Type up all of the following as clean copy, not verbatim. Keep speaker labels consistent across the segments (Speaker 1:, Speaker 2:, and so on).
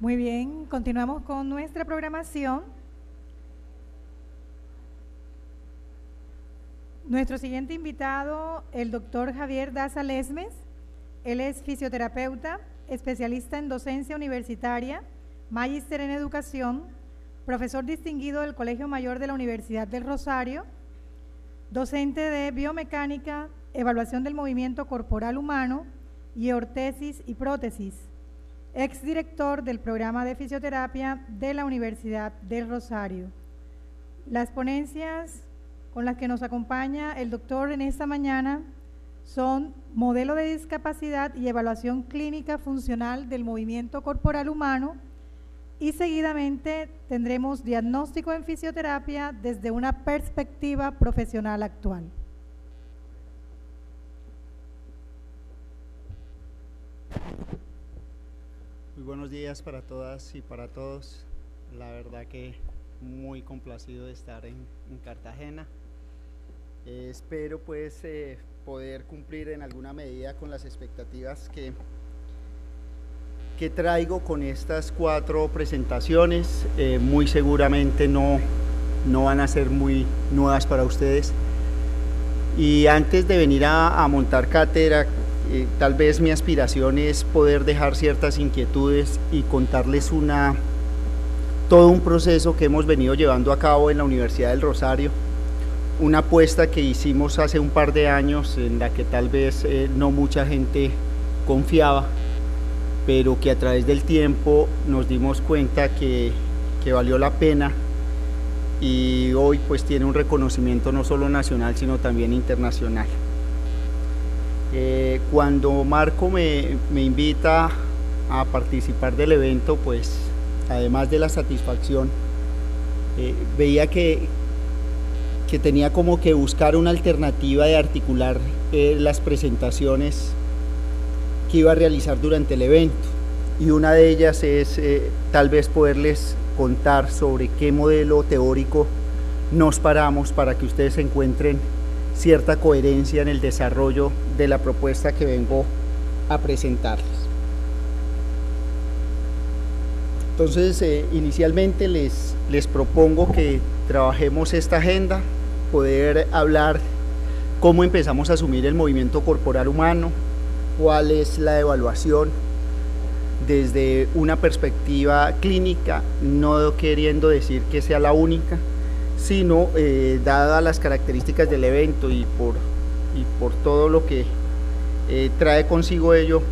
Speaker 1: Muy bien, continuamos con nuestra programación. Nuestro siguiente invitado, el doctor Javier Daza Lesmes. Él es fisioterapeuta, especialista en docencia universitaria, magíster en educación, profesor distinguido del Colegio Mayor de la Universidad del Rosario, docente de biomecánica, evaluación del movimiento corporal humano y ortesis y prótesis, exdirector del programa de fisioterapia de la Universidad del Rosario. Las ponencias con las que nos acompaña el doctor en esta mañana son modelo de discapacidad y evaluación clínica funcional del movimiento corporal humano, y seguidamente tendremos diagnóstico en fisioterapia desde una perspectiva profesional actual.
Speaker 2: Muy buenos días para todas y para todos. La verdad que muy complacido de estar en Cartagena. Espero pues poder cumplir en alguna medida con las expectativas que traigo con estas 4 presentaciones. Muy seguramente no van a ser muy nuevas para ustedes. Y antes de venir a montar cátedra, tal vez mi aspiración es poder dejar ciertas inquietudes y contarles todo un proceso que hemos venido llevando a cabo en la Universidad del Rosario, una apuesta que hicimos hace un par de años en la que tal vez no mucha gente confiaba, pero que a través del tiempo nos dimos cuenta que valió la pena, y hoy pues tiene un reconocimiento no solo nacional sino también internacional. Cuando Marco me invita a participar del evento, pues además de la satisfacción, veía que tenía como que buscar una alternativa de articular las presentaciones que iba a realizar durante el evento, y una de ellas es tal vez poderles contar sobre qué modelo teórico nos paramos para que ustedes encuentren cierta coherencia en el desarrollo de la propuesta que vengo a presentarles. Entonces, inicialmente les propongo que trabajemos esta agenda, poder hablar cómo empezamos a asumir el movimiento corporal humano, cuál es la evaluación desde una perspectiva clínica, no queriendo decir que sea la única, sino dadas las características del evento y por todo lo que trae consigo ello,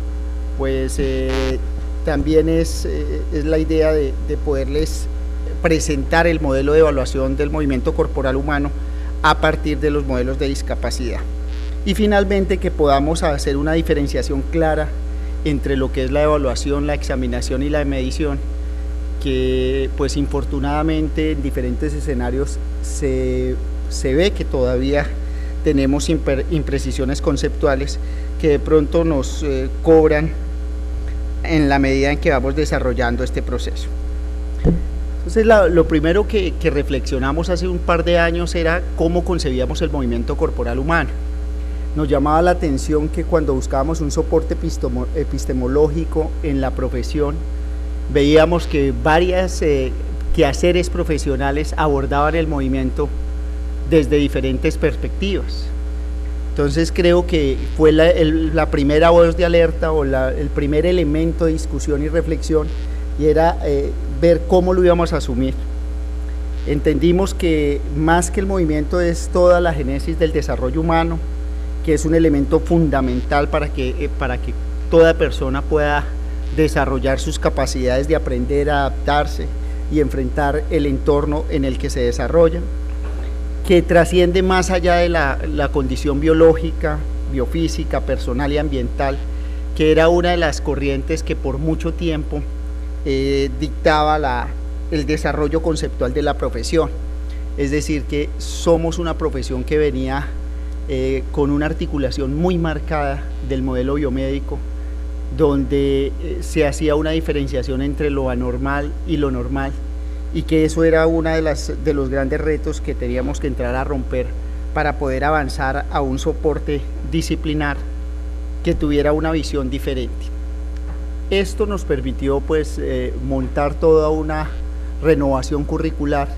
Speaker 2: pues también es la idea de poderles presentar el modelo de evaluación del movimiento corporal humano a partir de los modelos de discapacidad, y finalmente que podamos hacer una diferenciación clara entre lo que es la evaluación, la examinación y la medición, que pues infortunadamente en diferentes escenarios se ve que todavía tenemos imprecisiones conceptuales que de pronto nos cobran en la medida en que vamos desarrollando este proceso. Entonces lo primero que reflexionamos hace un par de años era cómo concebíamos el movimiento corporal humano. Nos llamaba la atención que cuando buscábamos un soporte epistemológico en la profesión, veíamos que varias quehaceres profesionales abordaban el movimiento desde diferentes perspectivas. Entonces creo que fue la primera voz de alerta o el primer elemento de discusión y reflexión, y era ver cómo lo íbamos a asumir. Entendimos que más que el movimiento es toda la génesis del desarrollo humano, que es un elemento fundamental para que toda persona pueda desarrollar sus capacidades de aprender, adaptarse y enfrentar el entorno en el que se desarrolla, que trasciende más allá de la condición biológica, biofísica, personal y ambiental, que era una de las corrientes que por mucho tiempo dictaba el desarrollo conceptual de la profesión. Es decir, que somos una profesión que venía con una articulación muy marcada del modelo biomédico, donde se hacía una diferenciación entre lo anormal y lo normal, y que eso era uno de los grandes retos que teníamos que entrar a romper para poder avanzar a un soporte disciplinar que tuviera una visión diferente. Esto nos permitió pues montar toda una renovación curricular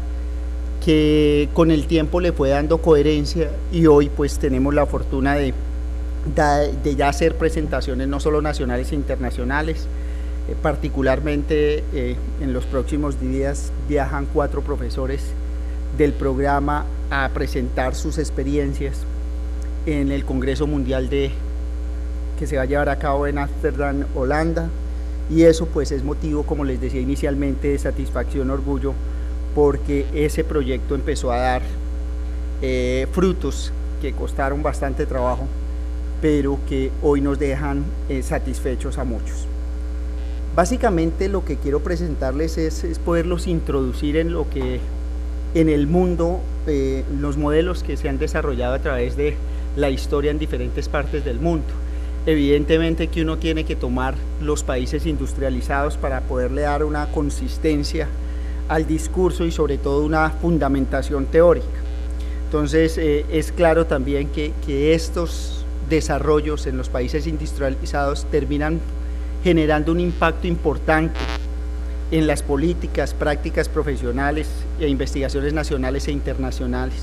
Speaker 2: que con el tiempo le fue dando coherencia, y hoy pues tenemos la fortuna de ya hacer presentaciones no solo nacionales e internacionales. Particularmente en los próximos días viajan 4 profesores del programa a presentar sus experiencias en el Congreso Mundial que se va a llevar a cabo en Ámsterdam, Holanda, y eso pues es motivo, como les decía inicialmente, de satisfacción, orgullo, porque ese proyecto empezó a dar frutos que costaron bastante trabajo, pero que hoy nos dejan satisfechos a muchos. Básicamente lo que quiero presentarles es poderlos introducir en lo que en el mundo, los modelos que se han desarrollado a través de la historia en diferentes partes del mundo. Evidentemente que uno tiene que tomar los países industrializados para poderle dar una consistencia al discurso y sobre todo una fundamentación teórica. Entonces es claro también que estos desarrollos en los países industrializados terminan generando un impacto importante en las políticas, prácticas profesionales e investigaciones nacionales e internacionales.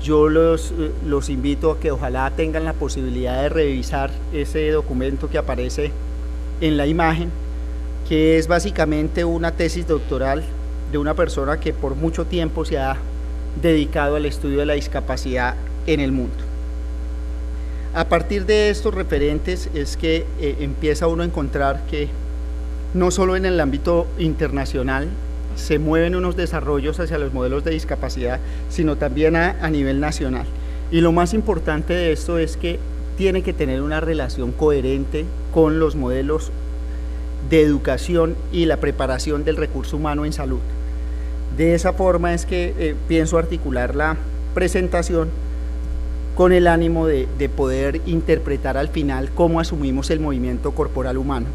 Speaker 2: Yo los invito a que ojalá tengan la posibilidad de revisar ese documento que aparece en la imagen, que es básicamente una tesis doctoral de una persona que por mucho tiempo se ha dedicado al estudio de la discapacidad en el mundo. A partir de estos referentes es que empieza uno a encontrar que no solo en el ámbito internacional se mueven unos desarrollos hacia los modelos de discapacidad, sino también a nivel nacional. Y lo más importante de esto es que tiene que tener una relación coherente con los modelos de educación y la preparación del recurso humano en salud. De esa forma es que pienso articular la presentación con el ánimo de poder interpretar al final cómo asumimos el movimiento corporal humano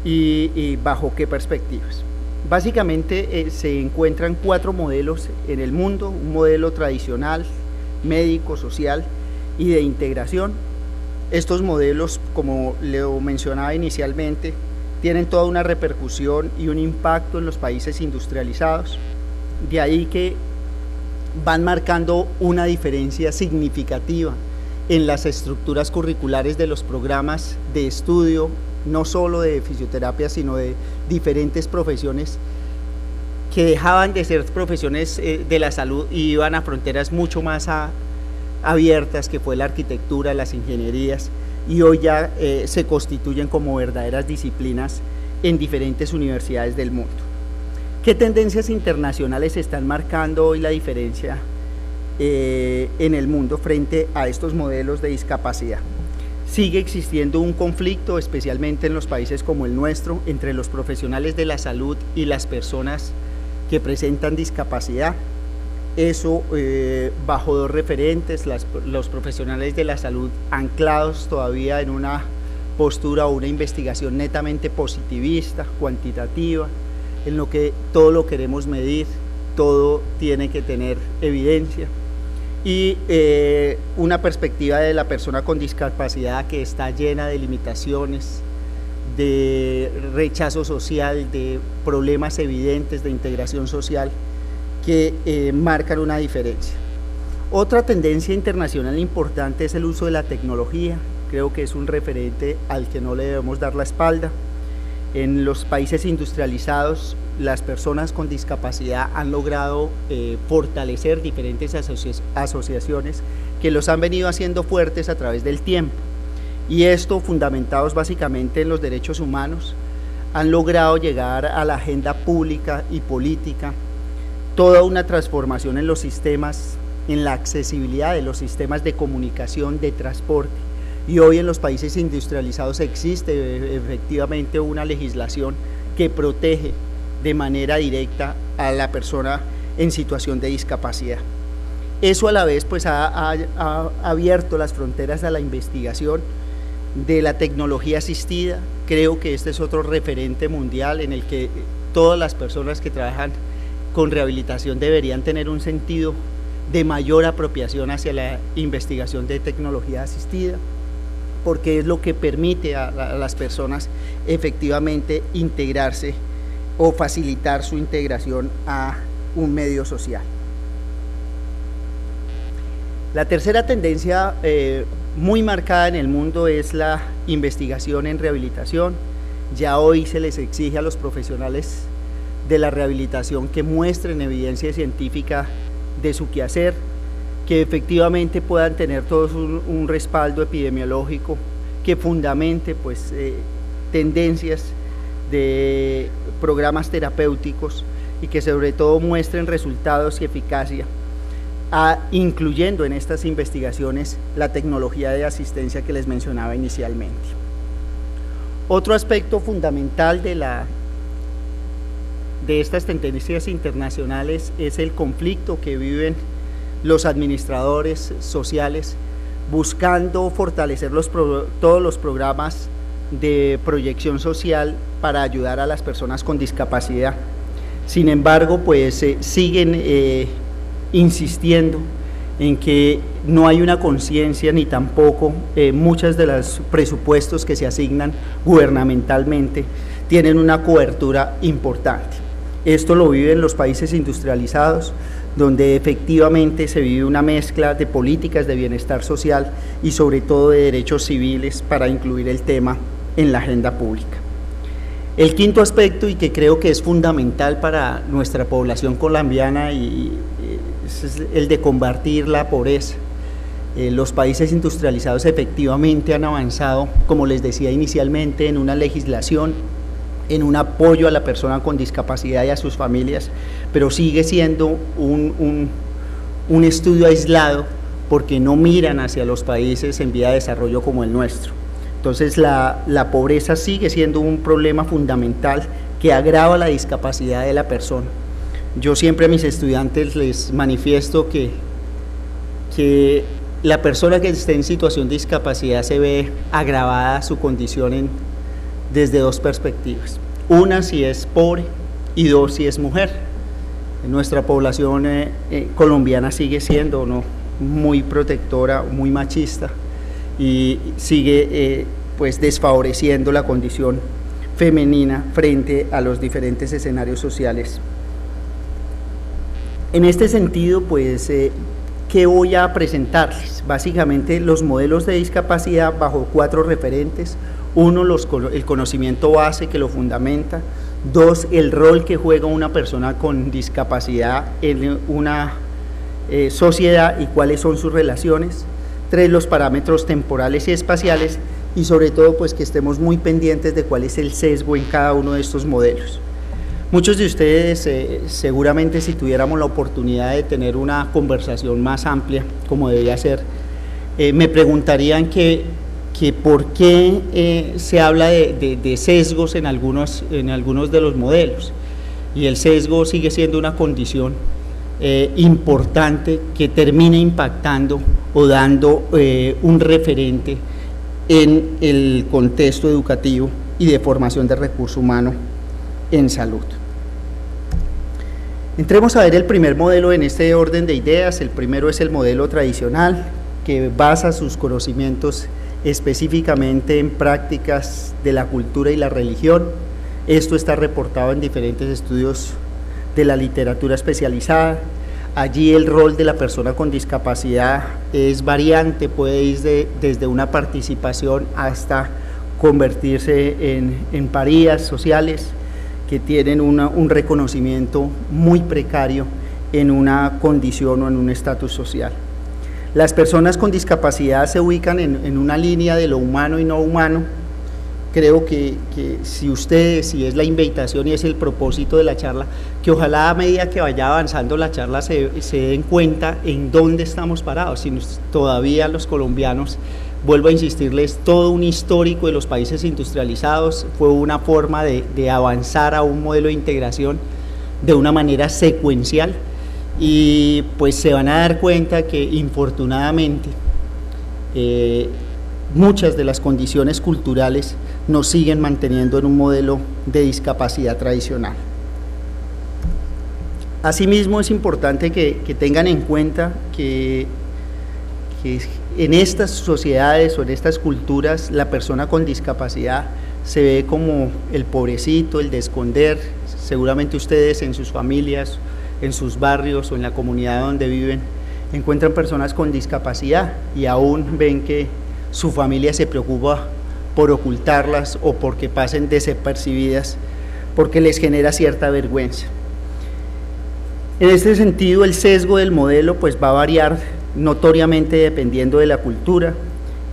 Speaker 2: y bajo qué perspectivas. Básicamente se encuentran 4 modelos en el mundo: un modelo tradicional, médico, social y de integración. Estos modelos, como lo mencionaba inicialmente, tienen toda una repercusión y un impacto en los países industrializados, de ahí que van marcando una diferencia significativa en las estructuras curriculares de los programas de estudio, no solo de fisioterapia, sino de diferentes profesiones que dejaban de ser profesiones de la salud y iban a fronteras mucho más abiertas, que fue la arquitectura, las ingenierías, y hoy ya se constituyen como verdaderas disciplinas en diferentes universidades del mundo. ¿Qué tendencias internacionales están marcando hoy la diferencia en el mundo frente a estos modelos de discapacidad? Sigue existiendo un conflicto, especialmente en los países como el nuestro, entre los profesionales de la salud y las personas que presentan discapacidad. Eso bajo 2 referentes: los profesionales de la salud anclados todavía en una postura o una investigación netamente positivista, cuantitativa, en lo que todo lo queremos medir, todo tiene que tener evidencia, y una perspectiva de la persona con discapacidad que está llena de limitaciones, de rechazo social, de problemas evidentes de integración social que marcan una diferencia. Otra tendencia internacional importante es el uso de la tecnología. Creo que es un referente al que no le debemos dar la espalda. En los países industrializados, las personas con discapacidad han logrado fortalecer diferentes asociaciones que los han venido haciendo fuertes a través del tiempo, y esto, fundamentados básicamente en los derechos humanos, han logrado llegar a la agenda pública y política toda una transformación en los sistemas, en la accesibilidad de los sistemas de comunicación, de transporte. Y hoy en los países industrializados existe efectivamente una legislación que protege de manera directa a la persona en situación de discapacidad. Eso a la vez pues ha abierto las fronteras a la investigación de la tecnología asistida. Creo que este es otro referente mundial en el que todas las personas que trabajan con rehabilitación deberían tener un sentido de mayor apropiación hacia la investigación de tecnología asistida. porque es lo que permite a las personas efectivamente integrarse o facilitar su integración a un medio social. La tercera tendencia muy marcada en el mundo es la investigación en rehabilitación. Ya hoy se les exige a los profesionales de la rehabilitación que muestren evidencia científica de su quehacer, que efectivamente puedan tener todos un respaldo epidemiológico, que fundamente pues, tendencias de programas terapéuticos y que sobre todo muestren resultados y eficacia, incluyendo en estas investigaciones la tecnología de asistencia que les mencionaba inicialmente. Otro aspecto fundamental de estas tendencias internacionales es el conflicto que viven los administradores sociales buscando fortalecer todos los programas de proyección social para ayudar a las personas con discapacidad. Sin embargo, pues siguen insistiendo en que no hay una conciencia ni tampoco muchos de los presupuestos que se asignan gubernamentalmente tienen una cobertura importante. Esto lo viven los países industrializados, donde efectivamente se vive una mezcla de políticas de bienestar social y sobre todo de derechos civiles para incluir el tema en la agenda pública. El quinto aspecto, y que creo que es fundamental para nuestra población colombiana, y es el de combatir la pobreza. Los países industrializados efectivamente han avanzado, como les decía inicialmente, en una legislación, en un apoyo a la persona con discapacidad y a sus familias, pero sigue siendo un estudio aislado porque no miran hacia los países en vía de desarrollo como el nuestro. Entonces la pobreza sigue siendo un problema fundamental que agrava la discapacidad de la persona. Yo siempre a mis estudiantes les manifiesto que la persona que esté en situación de discapacidad se ve agravada su condición desde dos perspectivas. Una, si es pobre, y dos, si es mujer. Nuestra población colombiana sigue siendo muy protectora, muy machista, y sigue pues desfavoreciendo la condición femenina frente a los diferentes escenarios sociales. En este sentido, pues, ¿qué voy a presentarles? Básicamente los modelos de discapacidad bajo 4 referentes. 1, el conocimiento base que lo fundamenta. 2, el rol que juega una persona con discapacidad en una sociedad y cuáles son sus relaciones. 3, los parámetros temporales y espaciales, y sobre todo pues que estemos muy pendientes de cuál es el sesgo en cada uno de estos modelos. Muchos de ustedes seguramente, si tuviéramos la oportunidad de tener una conversación más amplia, como debía ser, me preguntarían que por qué se habla de sesgos en algunos de los modelos, y el sesgo sigue siendo una condición importante que termina impactando o dando un referente en el contexto educativo y de formación de recurso humano en salud. Entremos a ver el primer modelo en este orden de ideas. El primero es el modelo tradicional, que basa sus conocimientos específicamente en prácticas de la cultura y la religión. Esto está reportado en diferentes estudios de la literatura especializada. Allí el rol de la persona con discapacidad es variante, puede ir desde una participación hasta convertirse en parías sociales que tienen un reconocimiento muy precario en una condición o en un estatus social. Las personas con discapacidad se ubican en una línea de lo humano y no humano. Creo que si es la invitación y es el propósito de la charla, que ojalá a medida que vaya avanzando la charla se den cuenta en dónde estamos parados. Si todavía los colombianos, vuelvo a insistirles, todo un histórico de los países industrializados fue una forma de avanzar a un modelo de integración de una manera secuencial, y pues se van a dar cuenta que infortunadamente muchas de las condiciones culturales nos siguen manteniendo en un modelo de discapacidad tradicional. Asimismo, es importante que tengan en cuenta que en estas sociedades o en estas culturas la persona con discapacidad se ve como el pobrecito, el de esconder. Seguramente ustedes en sus familias, en sus barrios o en la comunidad donde viven encuentran personas con discapacidad y aún ven que su familia se preocupa por ocultarlas o porque pasen desapercibidas, porque les genera cierta vergüenza. En este sentido, el sesgo del modelo pues va a variar notoriamente dependiendo de la cultura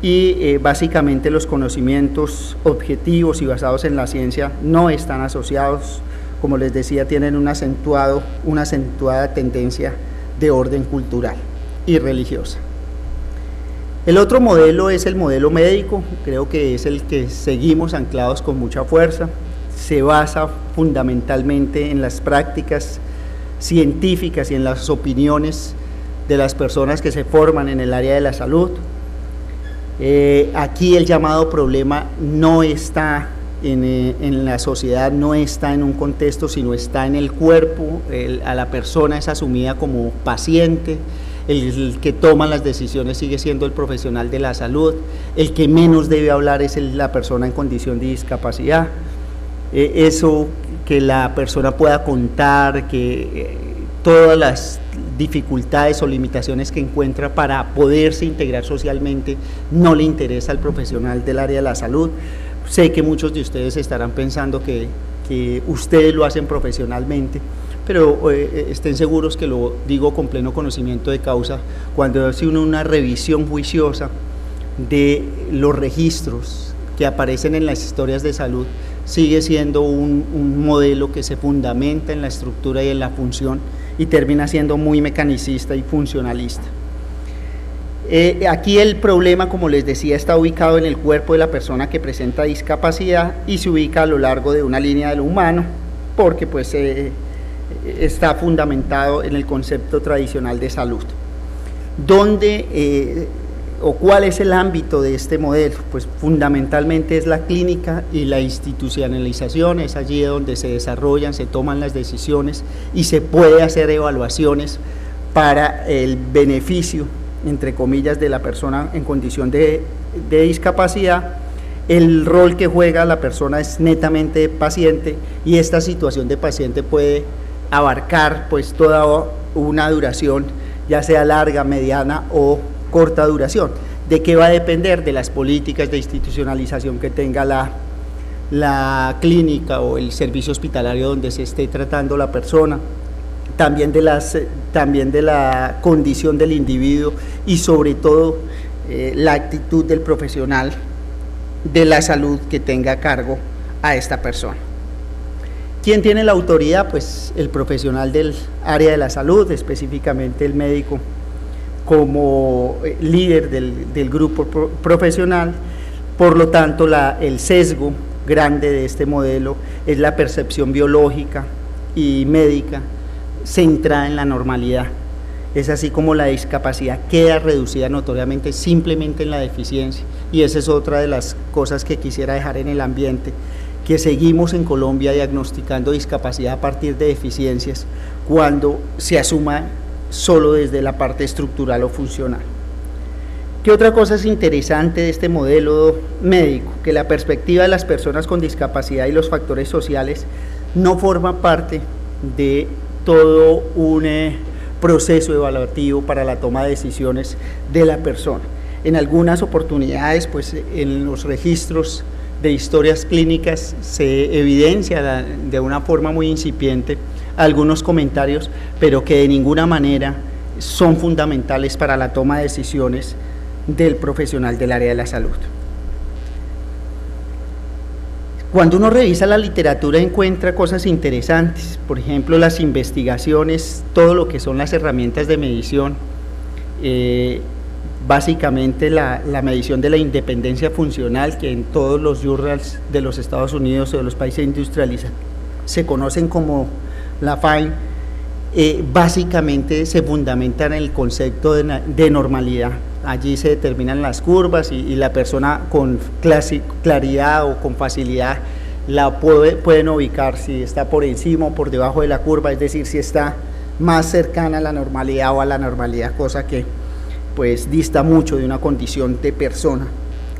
Speaker 2: y básicamente los conocimientos objetivos y basados en la ciencia no están asociados, como les decía, tienen una acentuada tendencia de orden cultural y religiosa. El otro modelo es el modelo médico, creo que es el que seguimos anclados con mucha fuerza, se basa fundamentalmente en las prácticas científicas y en las opiniones de las personas que se forman en el área de la salud. Aquí el llamado problema no está en la sociedad, no está en un contexto, sino está en el cuerpo. A la persona es asumida como paciente, el que toma las decisiones sigue siendo el profesional de la salud, el que menos debe hablar es la persona en condición de discapacidad. Eso que la persona pueda contar, que todas las dificultades o limitaciones que encuentra para poderse integrar socialmente no le interesa al profesional del área de la salud. Sé que muchos de ustedes estarán pensando que ustedes lo hacen profesionalmente, pero estén seguros que lo digo con pleno conocimiento de causa. Cuando hace uno una revisión juiciosa de los registros que aparecen en las historias de salud, sigue siendo un modelo que se fundamenta en la estructura y en la función y termina siendo muy mecanicista y funcionalista. Aquí el problema, como les decía, está ubicado en el cuerpo de la persona que presenta discapacidad y se ubica a lo largo de una línea de lo humano, porque pues está fundamentado en el concepto tradicional de salud. ¿Dónde o cuál es el ámbito de este modelo? Pues fundamentalmente es la clínica y la institucionalización, es allí donde se desarrollan, se toman las decisiones y se puede hacer evaluaciones para el beneficio, entre comillas, de la persona en condición de discapacidad. El rol que juega la persona es netamente de paciente y esta situación de paciente puede abarcar pues toda una duración, ya sea larga, mediana o corta duración. ¿De qué va a depender? De las políticas de institucionalización que tenga la clínica o el servicio hospitalario donde se esté tratando la persona, también de la condición del individuo y sobre todo la actitud del profesional de la salud que tenga a cargo a esta persona. ¿Quién tiene la autoridad? Pues el profesional del área de la salud, específicamente el médico, como líder del grupo profesional. Por lo tanto, el sesgo grande de este modelo es la percepción biológica y médica centrada en la normalidad. Es así como la discapacidad queda reducida notoriamente simplemente en la deficiencia, y esa es otra de las cosas que quisiera dejar en el ambiente, que seguimos en Colombia diagnosticando discapacidad a partir de deficiencias cuando se asuma solo desde la parte estructural o funcional. ¿Qué otra cosa es interesante de este modelo médico? Que la perspectiva de las personas con discapacidad y los factores sociales no forman parte de todo un proceso evaluativo para la toma de decisiones de la persona. En algunas oportunidades, pues en los registros de historias clínicas se evidencia de una forma muy incipiente algunos comentarios, pero que de ninguna manera son fundamentales para la toma de decisiones del profesional del área de la salud. Cuando uno revisa la literatura encuentra cosas interesantes, por ejemplo las investigaciones, todo lo que son las herramientas de medición, básicamente la medición de la independencia funcional, que en todos los journals de los Estados Unidos o de los países industrializados se conocen como la FINE, básicamente se fundamenta en el concepto de normalidad. Allí se determinan las curvas y la persona con claridad o con facilidad la pueden ubicar si está por encima o por debajo de la curva, es decir, si está más cercana a la normalidad o a la normalidad, cosa que pues dista mucho de una condición de persona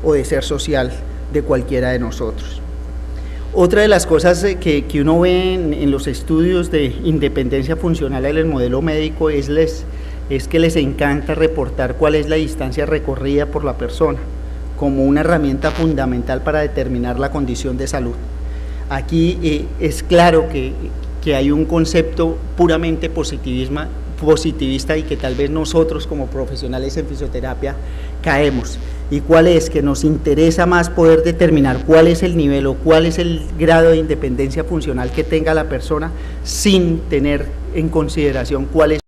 Speaker 2: o de ser social de cualquiera de nosotros. Otra de las cosas que uno ve en los estudios de independencia funcional en el modelo médico es que les encanta reportar cuál es la distancia recorrida por la persona como una herramienta fundamental para determinar la condición de salud. Aquí es claro que hay un concepto puramente positivista y que tal vez nosotros como profesionales en fisioterapia caemos. ¿Y cuál es? Que nos interesa más poder determinar cuál es el nivel o cuál es el grado de independencia funcional que tenga la persona sin tener en consideración cuál es